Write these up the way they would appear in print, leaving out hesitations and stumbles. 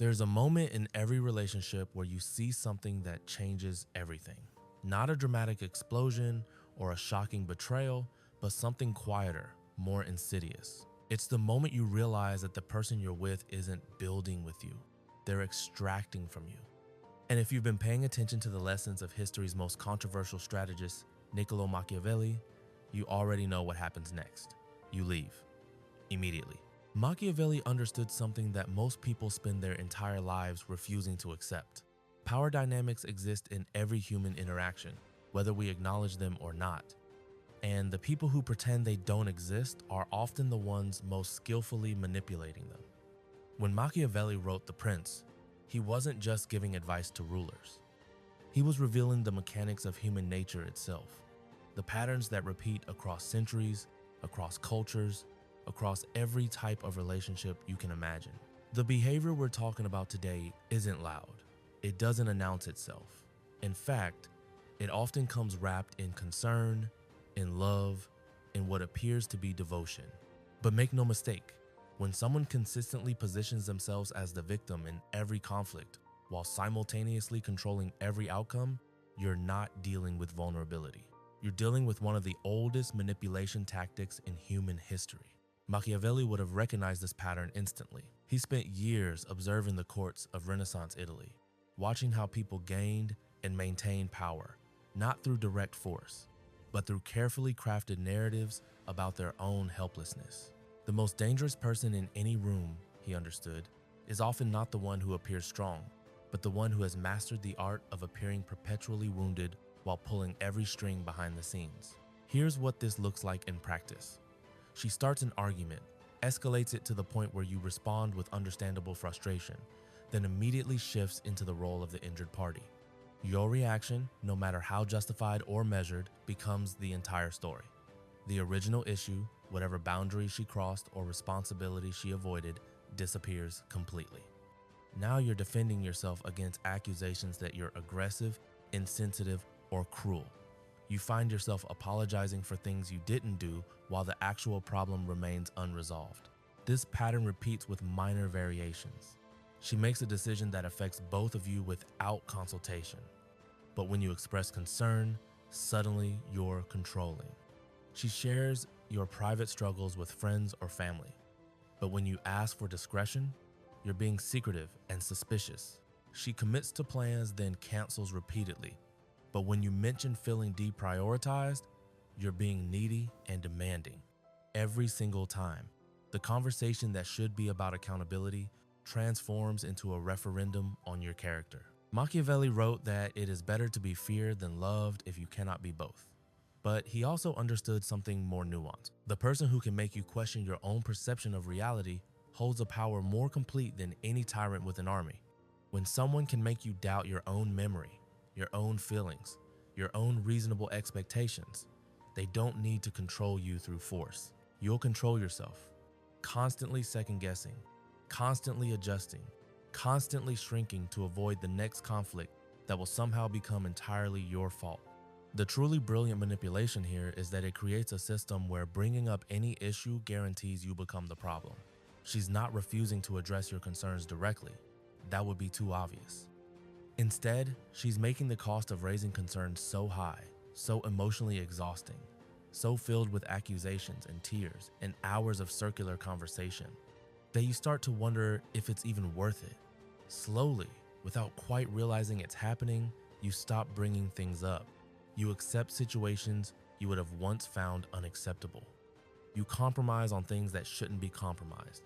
There's a moment in every relationship where you see something that changes everything. Not a dramatic explosion or a shocking betrayal, but something quieter, more insidious. It's the moment you realize that the person you're with isn't building with you. They're extracting from you. And if you've been paying attention to the lessons of history's most controversial strategist, Niccolo Machiavelli, you already know what happens next. You leave. Immediately. Machiavelli understood something that most people spend their entire lives refusing to accept. Power dynamics exist in every human interaction, whether we acknowledge them or not. And the people who pretend they don't exist are often the ones most skillfully manipulating them. When Machiavelli wrote The Prince, he wasn't just giving advice to rulers. He was revealing the mechanics of human nature itself, the patterns that repeat across centuries, across cultures, across every type of relationship you can imagine. The behavior we're talking about today isn't loud. It doesn't announce itself. In fact, it often comes wrapped in concern, in love, in what appears to be devotion. But make no mistake, when someone consistently positions themselves as the victim in every conflict while simultaneously controlling every outcome, you're not dealing with vulnerability. You're dealing with one of the oldest manipulation tactics in human history. Machiavelli would have recognized this pattern instantly. He spent years observing the courts of Renaissance Italy, watching how people gained and maintained power, not through direct force, but through carefully crafted narratives about their own helplessness. The most dangerous person in any room, he understood, is often not the one who appears strong, but the one who has mastered the art of appearing perpetually wounded while pulling every string behind the scenes. Here's what this looks like in practice. She starts an argument, escalates it to the point where you respond with understandable frustration, then immediately shifts into the role of the injured party. Your reaction, no matter how justified or measured, becomes the entire story. The original issue, whatever boundary she crossed or responsibility she avoided, disappears completely. Now you're defending yourself against accusations that you're aggressive, insensitive, or cruel. You find yourself apologizing for things you didn't do while the actual problem remains unresolved. This pattern repeats with minor variations. She makes a decision that affects both of you without consultation. But when you express concern, suddenly you're controlling. She shares your private struggles with friends or family. But when you ask for discretion, you're being secretive and suspicious. She commits to plans, then cancels repeatedly. But when you mention feeling deprioritized, you're being needy and demanding. Every single time, the conversation that should be about accountability transforms into a referendum on your character. Machiavelli wrote that it is better to be feared than loved if you cannot be both. But he also understood something more nuanced. The person who can make you question your own perception of reality holds a power more complete than any tyrant with an army. When someone can make you doubt your own memory, your own feelings, your own reasonable expectations, they don't need to control you through force. You'll control yourself, constantly second-guessing, constantly adjusting, constantly shrinking to avoid the next conflict that will somehow become entirely your fault. The truly brilliant manipulation here is that it creates a system where bringing up any issue guarantees you become the problem. She's not refusing to address your concerns directly. That would be too obvious. Instead, she's making the cost of raising concerns so high, so emotionally exhausting, so filled with accusations and tears and hours of circular conversation, that you start to wonder if it's even worth it. Slowly, without quite realizing it's happening, you stop bringing things up. You accept situations you would have once found unacceptable. You compromise on things that shouldn't be compromised,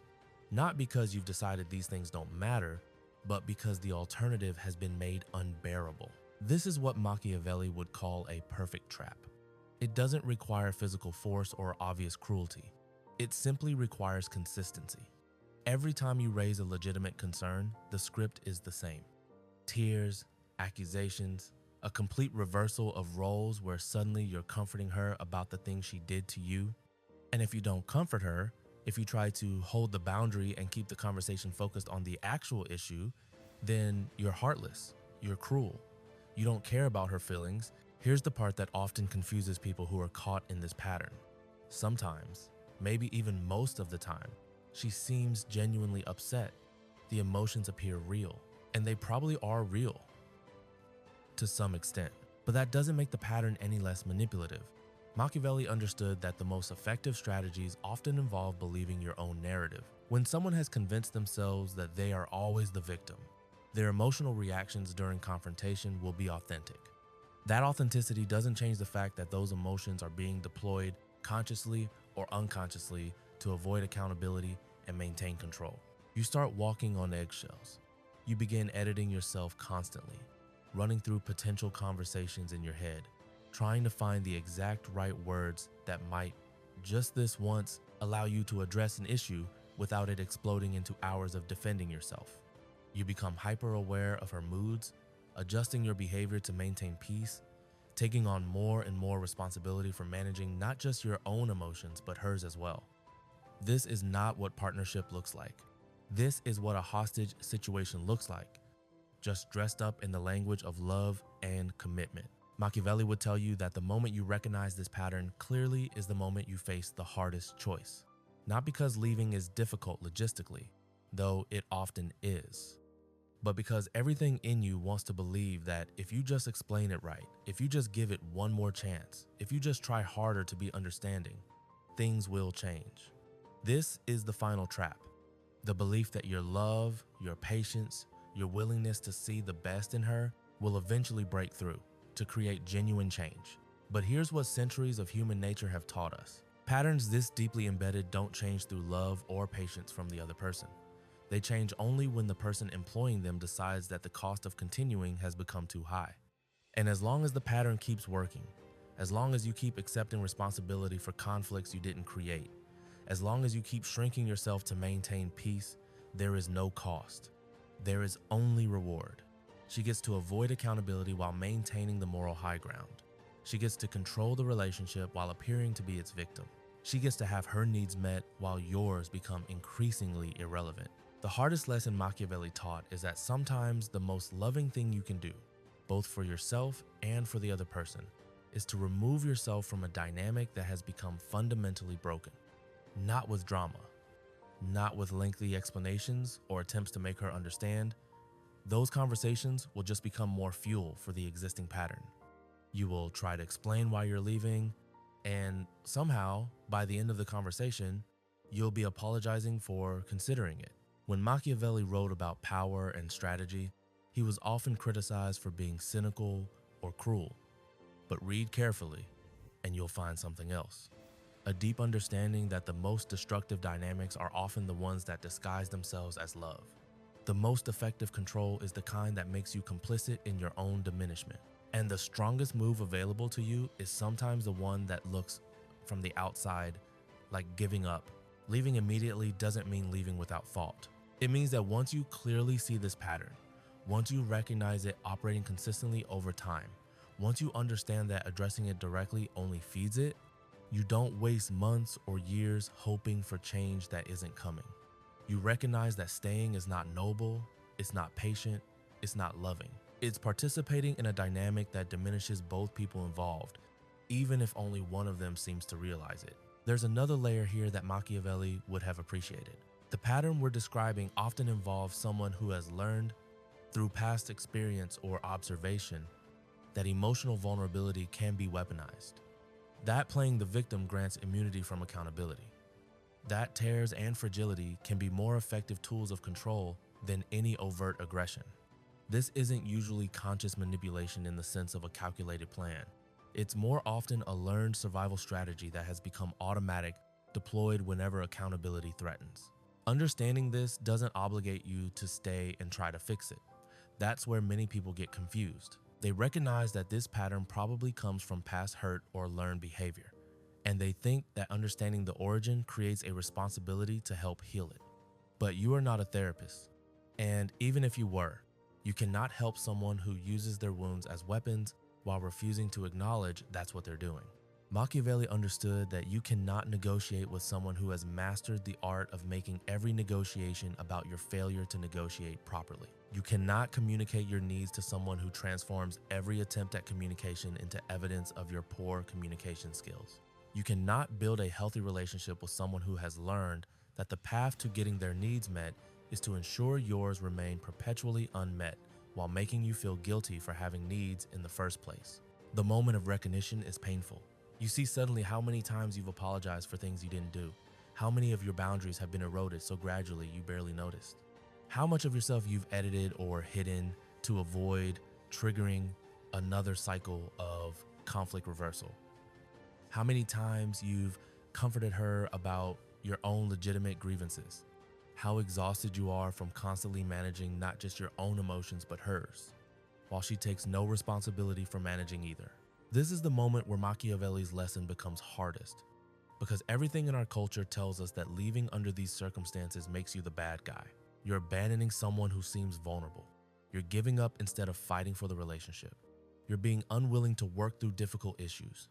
not because you've decided these things don't matter, but because the alternative has been made unbearable. This is what Machiavelli would call a perfect trap. It doesn't require physical force or obvious cruelty. It simply requires consistency. Every time you raise a legitimate concern, the script is the same. Tears, accusations, a complete reversal of roles where suddenly you're comforting her about the things she did to you. And if you don't comfort her, if you try to hold the boundary and keep the conversation focused on the actual issue, then you're heartless, you're cruel, you don't care about her feelings. Here's the part that often confuses people who are caught in this pattern. Sometimes, maybe even most of the time, she seems genuinely upset, the emotions appear real, and they probably are real to some extent. But that doesn't make the pattern any less manipulative. Machiavelli understood that the most effective strategies often involve believing your own narrative. When someone has convinced themselves that they are always the victim, their emotional reactions during confrontation will be authentic. That authenticity doesn't change the fact that those emotions are being deployed consciously or unconsciously to avoid accountability and maintain control. You start walking on eggshells. You begin editing yourself constantly, running through potential conversations in your head, trying to find the exact right words that might, just this once, allow you to address an issue without it exploding into hours of defending yourself. You become hyper-aware of her moods, adjusting your behavior to maintain peace, taking on more and more responsibility for managing not just your own emotions, but hers as well. This is not what partnership looks like. This is what a hostage situation looks like, just dressed up in the language of love and commitment. Machiavelli would tell you that the moment you recognize this pattern clearly is the moment you face the hardest choice. Not because leaving is difficult logistically, though it often is, but because everything in you wants to believe that if you just explain it right, if you just give it one more chance, if you just try harder to be understanding, things will change. This is the final trap. The belief that your love, your patience, your willingness to see the best in her will eventually break through to create genuine change. But here's what centuries of human nature have taught us. Patterns this deeply embedded don't change through love or patience from the other person. They change only when the person employing them decides that the cost of continuing has become too high. And as long as the pattern keeps working, as long as you keep accepting responsibility for conflicts you didn't create, as long as you keep shrinking yourself to maintain peace, there is no cost. There is only reward. She gets to avoid accountability while maintaining the moral high ground. She gets to control the relationship while appearing to be its victim. She gets to have her needs met while yours become increasingly irrelevant. The hardest lesson Machiavelli taught is that sometimes the most loving thing you can do, both for yourself and for the other person, is to remove yourself from a dynamic that has become fundamentally broken. Not with drama, not with lengthy explanations or attempts to make her understand. Those conversations will just become more fuel for the existing pattern. You will try to explain why you're leaving, and somehow, by the end of the conversation, you'll be apologizing for considering it. When Machiavelli wrote about power and strategy, he was often criticized for being cynical or cruel. But read carefully, and you'll find something else. A deep understanding that the most destructive dynamics are often the ones that disguise themselves as love. The most effective control is the kind that makes you complicit in your own diminishment. And the strongest move available to you is sometimes the one that looks from the outside like giving up. Leaving immediately doesn't mean leaving without thought. It means that once you clearly see this pattern, once you recognize it operating consistently over time, once you understand that addressing it directly only feeds it, you don't waste months or years hoping for change that isn't coming. You recognize that staying is not noble, it's not patient, it's not loving. It's participating in a dynamic that diminishes both people involved, even if only one of them seems to realize it. There's another layer here that Machiavelli would have appreciated. The pattern we're describing often involves someone who has learned through past experience or observation that emotional vulnerability can be weaponized. That playing the victim grants immunity from accountability. That tears and fragility can be more effective tools of control than any overt aggression. This isn't usually conscious manipulation in the sense of a calculated plan. It's more often a learned survival strategy that has become automatic, deployed whenever accountability threatens. Understanding this doesn't obligate you to stay and try to fix it. That's where many people get confused. They recognize that this pattern probably comes from past hurt or learned behavior, and they think that understanding the origin creates a responsibility to help heal it. But you are not a therapist, and even if you were, you cannot help someone who uses their wounds as weapons while refusing to acknowledge that's what they're doing. Machiavelli understood that you cannot negotiate with someone who has mastered the art of making every negotiation about your failure to negotiate properly. You cannot communicate your needs to someone who transforms every attempt at communication into evidence of your poor communication skills. You cannot build a healthy relationship with someone who has learned that the path to getting their needs met is to ensure yours remain perpetually unmet while making you feel guilty for having needs in the first place. The moment of recognition is painful. You see suddenly how many times you've apologized for things you didn't do, how many of your boundaries have been eroded so gradually you barely noticed, how much of yourself you've edited or hidden to avoid triggering another cycle of conflict reversal, how many times you've comforted her about your own legitimate grievances, how exhausted you are from constantly managing not just your own emotions but hers, while she takes no responsibility for managing either. This is the moment where Machiavelli's lesson becomes hardest, because everything in our culture tells us that leaving under these circumstances makes you the bad guy. You're abandoning someone who seems vulnerable. You're giving up instead of fighting for the relationship. You're being unwilling to work through difficult issues.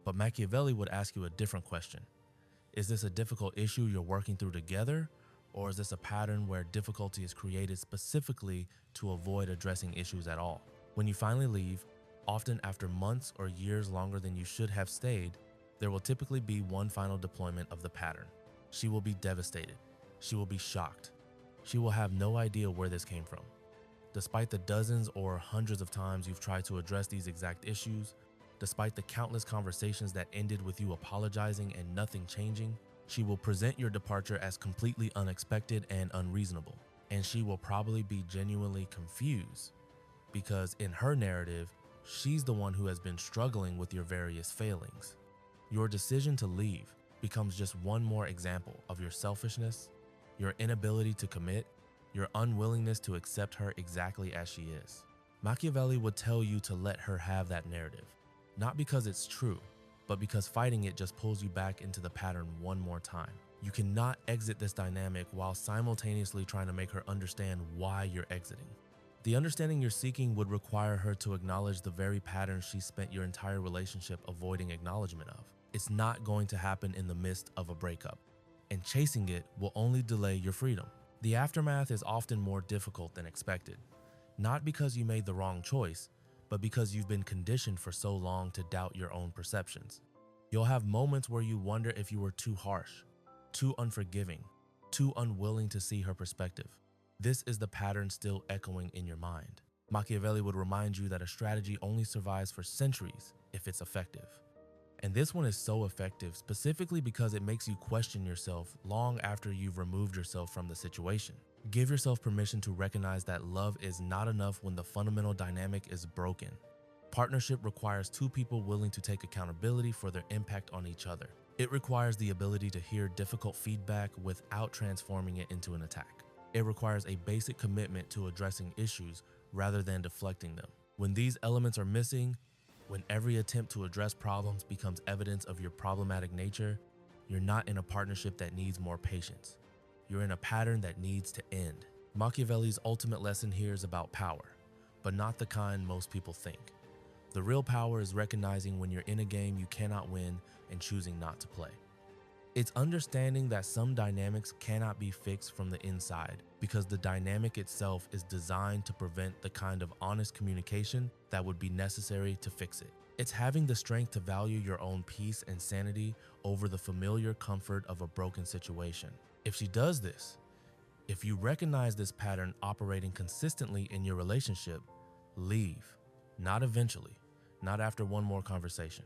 But Machiavelli would ask you a different question. Is this a difficult issue you're working through together? Or is this a pattern where difficulty is created specifically to avoid addressing issues at all? When you finally leave, often after months or years longer than you should have stayed, there will typically be one final deployment of the pattern. She will be devastated. She will be shocked. She will have no idea where this came from. Despite the dozens or hundreds of times you've tried to address these exact issues, despite the countless conversations that ended with you apologizing and nothing changing, she will present your departure as completely unexpected and unreasonable. And she will probably be genuinely confused because in her narrative, she's the one who has been struggling with your various failings. Your decision to leave becomes just one more example of your selfishness, your inability to commit, your unwillingness to accept her exactly as she is. Machiavelli would tell you to let her have that narrative, not because it's true, but because fighting it just pulls you back into the pattern one more time. You cannot exit this dynamic while simultaneously trying to make her understand why you're exiting. The understanding you're seeking would require her to acknowledge the very pattern she spent your entire relationship avoiding acknowledgement of. It's not going to happen in the midst of a breakup, and chasing it will only delay your freedom. The aftermath is often more difficult than expected, not because you made the wrong choice, but because you've been conditioned for so long to doubt your own perceptions. You'll have moments where you wonder if you were too harsh, too unforgiving, too unwilling to see her perspective. This is the pattern still echoing in your mind. Machiavelli would remind you that a strategy only survives for centuries if it's effective. And this one is so effective specifically because it makes you question yourself long after you've removed yourself from the situation. Give yourself permission to recognize that love is not enough when the fundamental dynamic is broken. Partnership requires two people willing to take accountability for their impact on each other. It requires the ability to hear difficult feedback without transforming it into an attack. It requires a basic commitment to addressing issues rather than deflecting them. When these elements are missing, when every attempt to address problems becomes evidence of your problematic nature, you're not in a partnership that needs more patience. You're in a pattern that needs to end. Machiavelli's ultimate lesson here is about power, but not the kind most people think. The real power is recognizing when you're in a game you cannot win and choosing not to play. It's understanding that some dynamics cannot be fixed from the inside because the dynamic itself is designed to prevent the kind of honest communication that would be necessary to fix it. It's having the strength to value your own peace and sanity over the familiar comfort of a broken situation. If she does this, if you recognize this pattern operating consistently in your relationship, leave. Not eventually, not after one more conversation,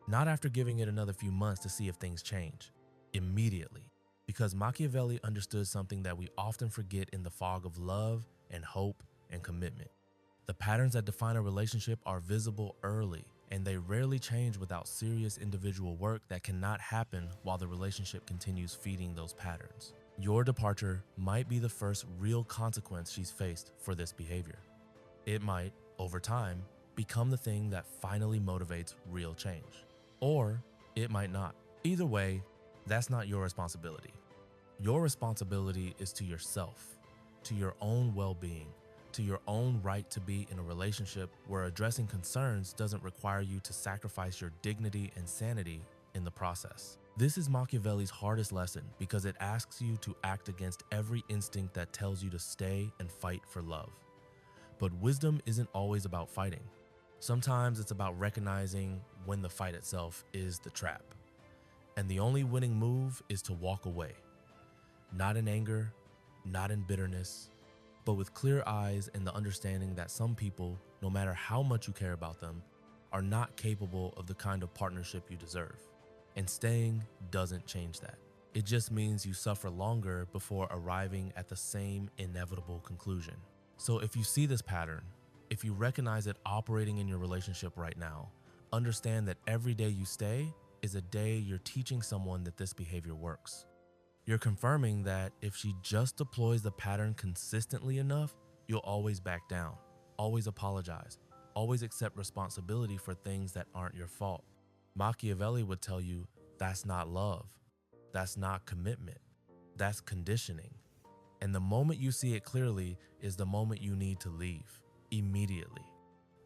not after giving it another few months to see if things change. Immediately, because Machiavelli understood something that we often forget in the fog of love and hope and commitment. The patterns that define a relationship are visible early, and they rarely change without serious individual work that cannot happen while the relationship continues feeding those patterns. Your departure might be the first real consequence she's faced for this behavior. It might, over time, become the thing that finally motivates real change. Or it might not. Either way, that's not your responsibility. Your responsibility is to yourself, to your own well-being, to your own right to be in a relationship where addressing concerns doesn't require you to sacrifice your dignity and sanity in the process. This is Machiavelli's hardest lesson because it asks you to act against every instinct that tells you to stay and fight for love. But wisdom isn't always about fighting. Sometimes it's about recognizing when the fight itself is the trap. And the only winning move is to walk away, not in anger, not in bitterness, but with clear eyes and the understanding that some people, no matter how much you care about them, are not capable of the kind of partnership you deserve. And staying doesn't change that. It just means you suffer longer before arriving at the same inevitable conclusion. So if you see this pattern, if you recognize it operating in your relationship right now, understand that every day you stay is a day you're teaching someone that this behavior works. You're confirming that if she just deploys the pattern consistently enough, you'll always back down, always apologize, always accept responsibility for things that aren't your fault. Machiavelli would tell you that's not love, that's not commitment, that's conditioning. And the moment you see it clearly is the moment you need to leave, immediately.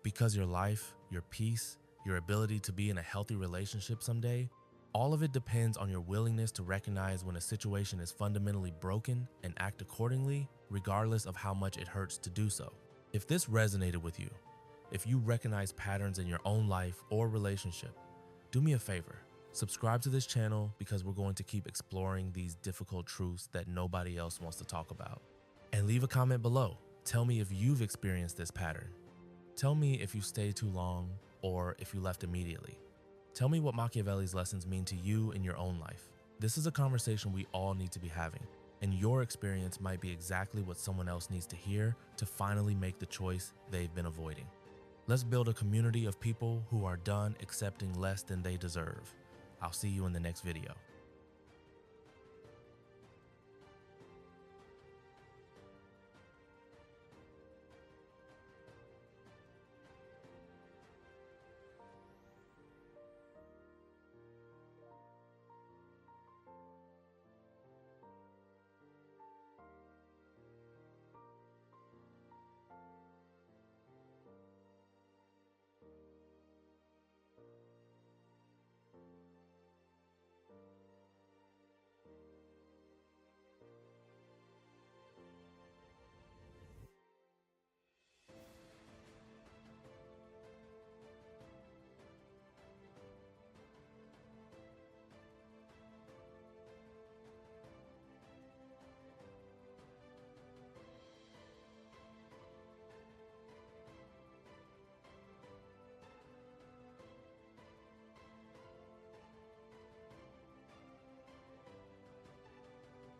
Because your life, your peace, your ability to be in a healthy relationship someday, all of it depends on your willingness to recognize when a situation is fundamentally broken and act accordingly, regardless of how much it hurts to do so. If this resonated with you, if you recognize patterns in your own life or relationship, do me a favor, subscribe to this channel because we're going to keep exploring these difficult truths that nobody else wants to talk about. And leave a comment below. Tell me if you've experienced this pattern. Tell me if you stayed too long or if you left immediately. Tell me what Machiavelli's lessons mean to you in your own life. This is a conversation we all need to be having, and your experience might be exactly what someone else needs to hear to finally make the choice they've been avoiding. Let's build a community of people who are done accepting less than they deserve. I'll see you in the next video.